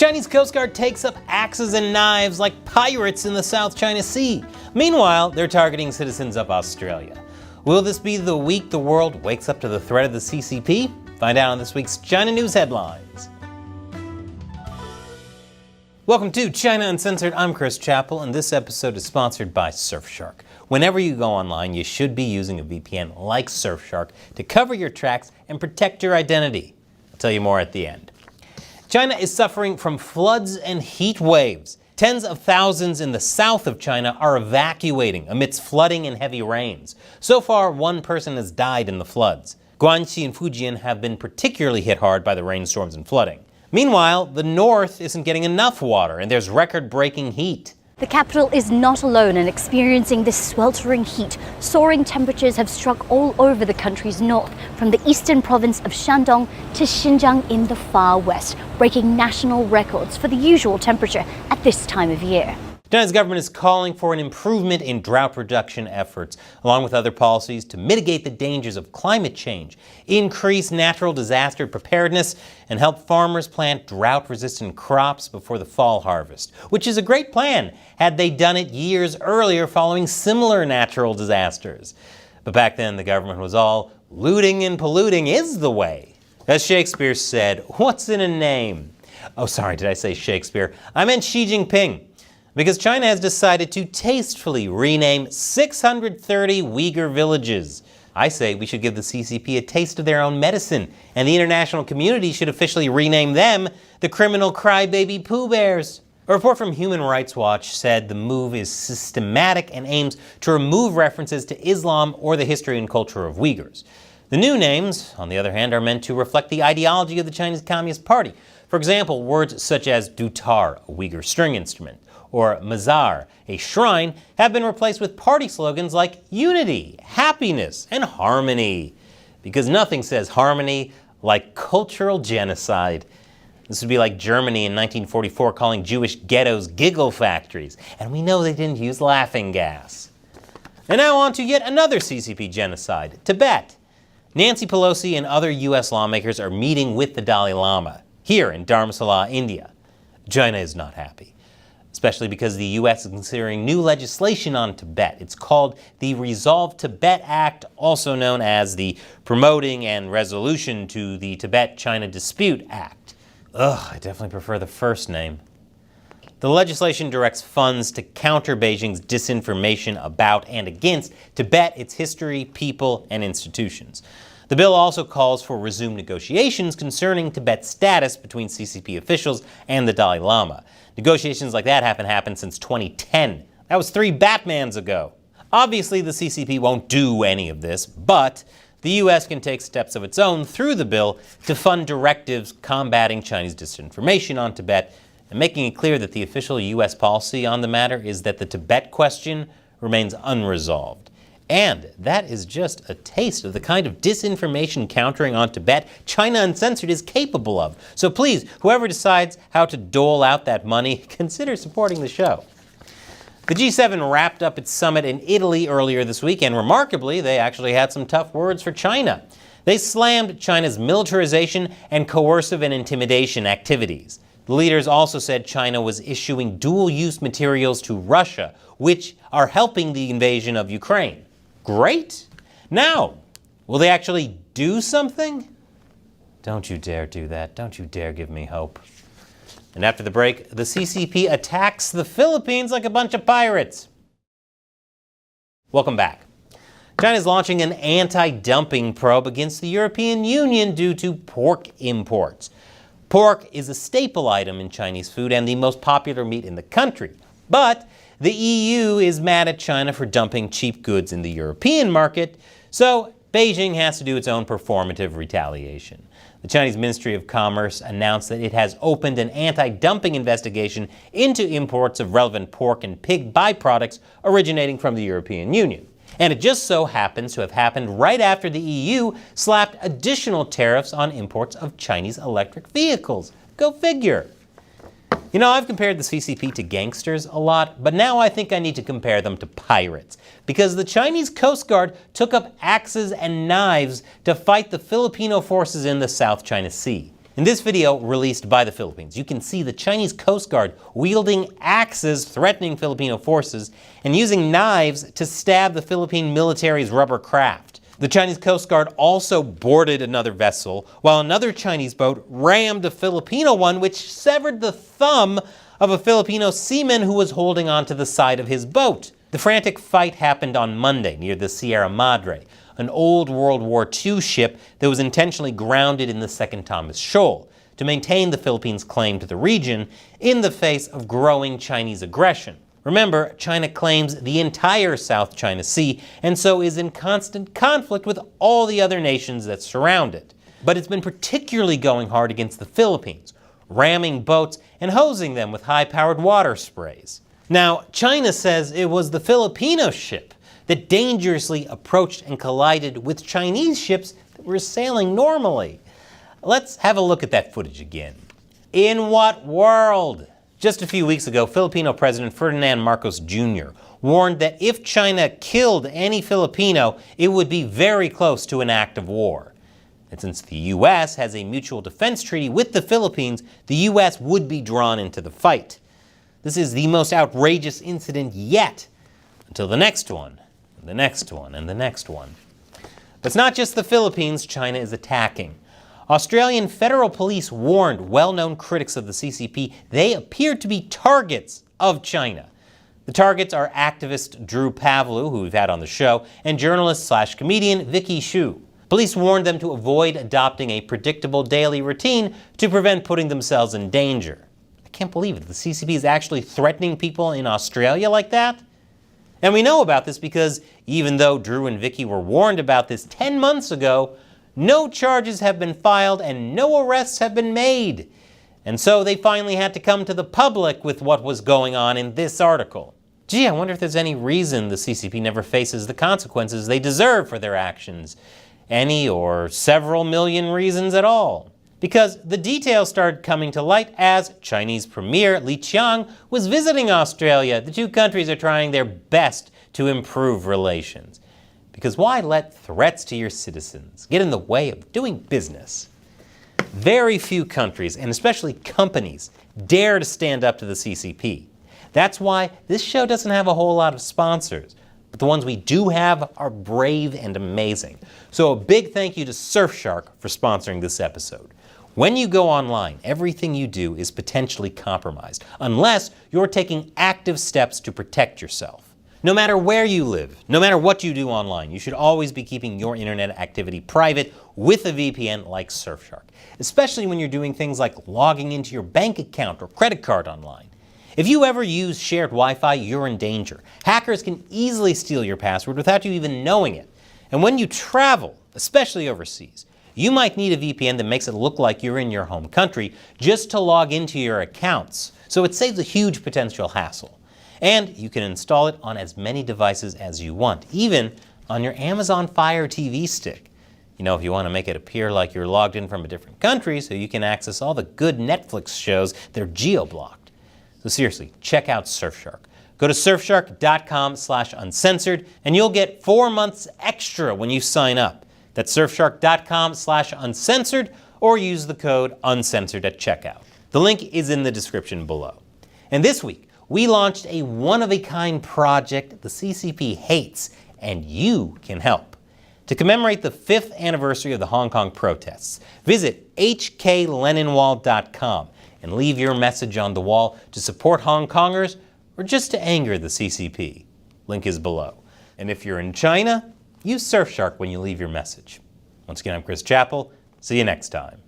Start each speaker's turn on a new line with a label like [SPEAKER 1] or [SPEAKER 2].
[SPEAKER 1] Chinese Coast Guard takes up axes and knives like pirates in the South China Sea. Meanwhile, they're targeting citizens of Australia. Will this be the week the world wakes up to the threat of the CCP? Find out on this week's China News Headlines. Welcome to China Uncensored. I'm Chris Chappell, and this episode is sponsored by Surfshark. Whenever you go online, you should be using a VPN like Surfshark to cover your tracks and protect your identity. I'll tell you more at the end. China is suffering from floods and heat waves. Tens of thousands in the south of China are evacuating amidst flooding and heavy rains. So far, one person has died in the floods. Guangxi and Fujian have been particularly hit hard by the rainstorms and flooding. Meanwhile, the north isn't getting enough water, and there's record-breaking heat.
[SPEAKER 2] The capital is not alone in experiencing this sweltering heat. Soaring temperatures have struck all over the country's north, from the eastern province of Shandong to Xinjiang in the far west, breaking national records for the usual temperature at this time of year.
[SPEAKER 1] China's government is calling for an improvement in drought reduction efforts, along with other policies to mitigate the dangers of climate change, increase natural disaster preparedness, and help farmers plant drought-resistant crops before the fall harvest, which is a great plan had they done it years earlier following similar natural disasters. But back then, the government was all, looting and polluting is the way. As Shakespeare said, what's in a name? Oh, sorry, did I say Shakespeare? I meant Xi Jinping. Because China has decided to tastefully rename 630 Uyghur villages. I say we should give the CCP a taste of their own medicine, and the international community should officially rename them the criminal crybaby Pooh Bears. A report from Human Rights Watch said the move is systematic and aims to remove references to Islam or the history and culture of Uyghurs. The new names, on the other hand, are meant to reflect the ideology of the Chinese Communist Party. For example, words such as dutar, a Uyghur string instrument, or mazar, a shrine, have been replaced with party slogans like unity, happiness, and harmony. Because nothing says harmony like cultural genocide. This would be like Germany in 1944 calling Jewish ghettos giggle factories, and we know they didn't use laughing gas. And now on to yet another CCP genocide, Tibet. Nancy Pelosi and other U.S. lawmakers are meeting with the Dalai Lama here in Dharamsala, India. China is not happy, especially because the U.S. is considering new legislation on Tibet. It's called the Resolve Tibet Act, also known as the Promoting and Resolution to the Tibet-China Dispute Act. I definitely prefer the first name. The legislation directs funds to counter Beijing's disinformation about and against Tibet, its history, people, and institutions. The bill also calls for resumed negotiations concerning Tibet's status between CCP officials and the Dalai Lama. Negotiations like that haven't happened since 2010. That was 3 Batmans ago. Obviously, the CCP won't do any of this, but the U.S. can take steps of its own through the bill to fund directives combating Chinese disinformation on Tibet and making it clear that the official U.S. policy on the matter is that the Tibet question remains unresolved. And that is just a taste of the kind of disinformation countering on Tibet China Uncensored is capable of. So please, whoever decides how to dole out that money, consider supporting the show. The G7 wrapped up its summit in Italy earlier this week, and remarkably, they actually had some tough words for China. They slammed China's militarization and coercive and intimidation activities. The leaders also said China was issuing dual-use materials to Russia, which are helping the invasion of Ukraine. Great. Now, will they actually do something? Don't you dare do that. Don't you dare give me hope. And after the break, the CCP attacks the Philippines like a bunch of pirates. Welcome back. China is launching an anti-dumping probe against the European Union due to pork imports. Pork is a staple item in Chinese food and the most popular meat in the country. But the EU is mad at China for dumping cheap goods in the European market, so Beijing has to do its own performative retaliation. The Chinese Ministry of Commerce announced that it has opened an anti-dumping investigation into imports of relevant pork and pig byproducts originating from the European Union. And it just so happens to have happened right after the EU slapped additional tariffs on imports of Chinese electric vehicles. Go figure. You know, I've compared the CCP to gangsters a lot, but now I think I need to compare them to pirates. Because the Chinese Coast Guard took up axes and knives to fight the Filipino forces in the South China Sea. In this video released by the Philippines, you can see the Chinese Coast Guard wielding axes threatening Filipino forces and using knives to stab the Philippine military's rubber craft. The Chinese Coast Guard also boarded another vessel, while another Chinese boat rammed a Filipino one, which severed the thumb of a Filipino seaman who was holding onto the side of his boat. The frantic fight happened on Monday near the Sierra Madre, an old World War II ship that was intentionally grounded in the Second Thomas Shoal to maintain the Philippines' claim to the region in the face of growing Chinese aggression. Remember, China claims the entire South China Sea and so is in constant conflict with all the other nations that surround it. But it's been particularly going hard against the Philippines, ramming boats and hosing them with high-powered water sprays. Now, China says it was the Filipino ship that dangerously approached and collided with Chinese ships that were sailing normally. Let's have a look at that footage again. In what world? Just a few weeks ago, Filipino President Ferdinand Marcos Jr. warned that if China killed any Filipino, it would be very close to an act of war. And since the U.S. has a mutual defense treaty with the Philippines, the U.S. would be drawn into the fight. This is the most outrageous incident yet, until the next one. The next one, and the next one. But it's not just the Philippines China is attacking. Australian federal police warned well-known critics of the CCP they appeared to be targets of China. The targets are activist Drew Pavlou, who we've had on the show, and journalist/comedian Vicky Xu. Police warned them to avoid adopting a predictable daily routine to prevent putting themselves in danger. I can't believe it. The CCP is actually threatening people in Australia like that? And we know about this because even though Drew and Vicky were warned about this 10 months ago, no charges have been filed and no arrests have been made. And so they finally had to come to the public with what was going on in this article. Gee, I wonder if there's any reason the CCP never faces the consequences they deserve for their actions. Any or several million reasons at all. Because the details started coming to light as Chinese Premier Li Qiang was visiting Australia. The two countries are trying their best to improve relations. Because why let threats to your citizens get in the way of doing business? Very few countries, and especially companies, dare to stand up to the CCP. That's why this show doesn't have a whole lot of sponsors. But the ones we do have are brave and amazing. So a big thank you to Surfshark for sponsoring this episode. When you go online, everything you do is potentially compromised, unless you're taking active steps to protect yourself. No matter where you live, no matter what you do online, you should always be keeping your internet activity private with a VPN like Surfshark, especially when you're doing things like logging into your bank account or credit card online. If you ever use shared Wi-Fi, you're in danger. Hackers can easily steal your password without you even knowing it. And when you travel, especially overseas, you might need a VPN that makes it look like you're in your home country just to log into your accounts, so it saves a huge potential hassle. And you can install it on as many devices as you want, even on your Amazon Fire TV stick. You know, if you want to make it appear like you're logged in from a different country so you can access all the good Netflix shows that are geo-blocked. So seriously, check out Surfshark. Go to surfshark.com/uncensored and you'll get 4 months extra when you sign up. That's surfshark.com/uncensored or use the code uncensored at checkout. The link is in the description below. And this week, we launched a one-of-a-kind project the CCP hates, and you can help. To commemorate the 5th anniversary of the Hong Kong protests, visit hkleninwall.com and leave your message on the wall to support Hong Kongers or just to anger the CCP. Link is below. And if you're in China, use Surfshark when you leave your message. Once again, I'm Chris Chappell. See you next time.